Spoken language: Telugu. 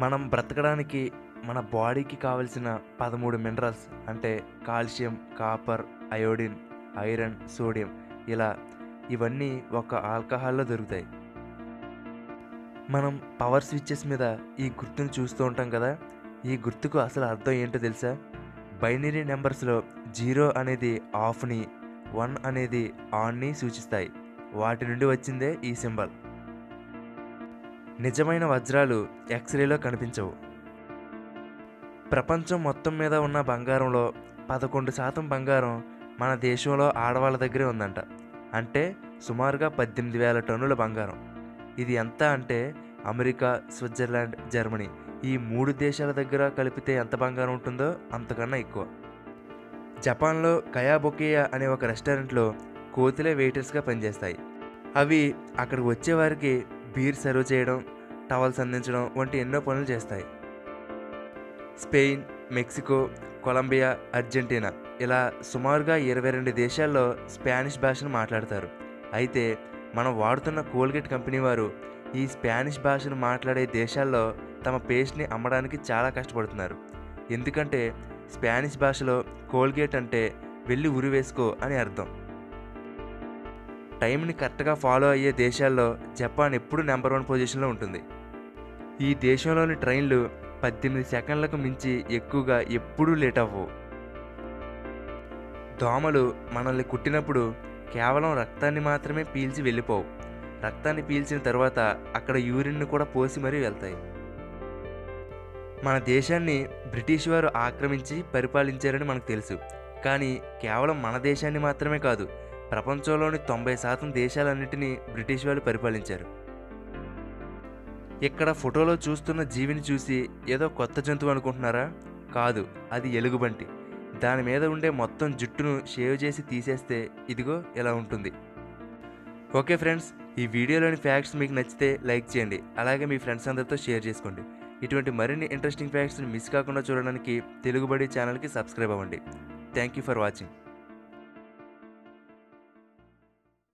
మనం బ్రతకడానికి మన బాడీకి కావలసిన 13 మినరల్స్ అంటే calcium, copper, iodine, iron, sodium ఇలా ఇవన్నీ ఒక ఆల్కహాల్లో దొరుకుతాయి. మనం పవర్ స్విచెస్ మీద ఈ గుర్తును చూస్తూ ఉంటాం కదా. ఈ గుర్తుకు అసలు అర్థం ఏంటో తెలుసా? బైనరీ నెంబర్స్లో 0 అనేది ఆఫ్ని, 1 అనేది ఆన్ని సూచిస్తాయి. వాటి నుండి వచ్చిందే ఈ సింబల్. నిజమైన వజ్రాలు ఎక్స్రేలో కనిపించవు. ప్రపంచం మొత్తం మీద ఉన్న బంగారంలో 11% బంగారం మన దేశంలో ఆడవాళ్ళ దగ్గరే ఉందంట. అంటే సుమారుగా 18,000 టన్నుల బంగారం. ఇది ఎంత అంటే అమెరికా, స్విట్జర్లాండ్, జర్మనీ ఈ 3 దేశాల దగ్గర కలిపితే ఎంత బంగారం ఉంటుందో అంతకన్నా ఎక్కువ. జపాన్లో కయాబొకియా అనే ఒక రెస్టారెంట్లో కోతులే వెయిటర్స్గా పనిచేస్తాయి. అవి అక్కడికి వచ్చేవారికి బీర్ సర్వ్ చేయడం, టవల్స్ అందించడం వంటి ఎన్నో పనులు చేస్తాయి. స్పెయిన్, మెక్సికో, కొలంబియా, అర్జెంటీనా ఇలా సుమారుగా 22 దేశాల్లో స్పానిష్ భాషను మాట్లాడతారు. అయితే మనం వాడుతున్న కోల్గేట్ కంపెనీ వారు ఈ స్పానిష్ భాషను మాట్లాడే దేశాల్లో తమ పేస్ట్ని అమ్మడానికి చాలా కష్టపడుతున్నారు. ఎందుకంటే స్పానిష్ భాషలో కోల్గేట్ అంటే వెళ్ళి ఉరి వేసుకో అని అర్థం. టైంని కరెక్ట్గా ఫాలో అయ్యే దేశాల్లో జపాన్ ఎప్పుడూ నెంబర్ 1 పొజిషన్లో ఉంటుంది. ఈ దేశంలోని ట్రైన్లు 18 సెకండ్లకు మించి ఎక్కువగా ఎప్పుడూ లేట్ అవ్వవు. దోమలు మనల్ని కుట్టినప్పుడు కేవలం రక్తాన్ని మాత్రమే పీల్చి వెళ్ళిపోవు. రక్తాన్ని పీల్చిన తర్వాత అక్కడ యూరిన్ను కూడా పోసి మరీ వెళ్తాయి. మన దేశాన్ని బ్రిటిష్ వారు ఆక్రమించి పరిపాలించారని మనకు తెలుసు. కానీ కేవలం మన దేశాన్ని మాత్రమే కాదు, ప్రపంచంలోని 90% దేశాలన్నింటినీ బ్రిటిష్ వాళ్ళు పరిపాలించారు. ఇక్కడ ఫోటోలో చూస్తున్న జీవిని చూసి ఏదో కొత్త జంతువు అనుకుంటున్నారా? కాదు, అది ఎలుగుబంటి. దాని మీద ఉండే మొత్తం జుట్టును షేవ్ చేసి తీసేస్తే ఇదిగో ఇలా ఉంటుంది. ఓకే ఫ్రెండ్స్, ఈ వీడియోలోని ఫ్యాక్ట్స్ మీకు నచ్చితే లైక్ చేయండి. అలాగే మీ ఫ్రెండ్స్ అందరితో షేర్ చేసుకోండి. ఇటువంటి మరిన్ని ఇంట్రెస్టింగ్ ఫ్యాక్ట్స్ని మిస్ కాకుండా చూడడానికి తెలుగుబడి ఛానల్కి సబ్స్క్రైబ్ అవ్వండి. Thank you for watching.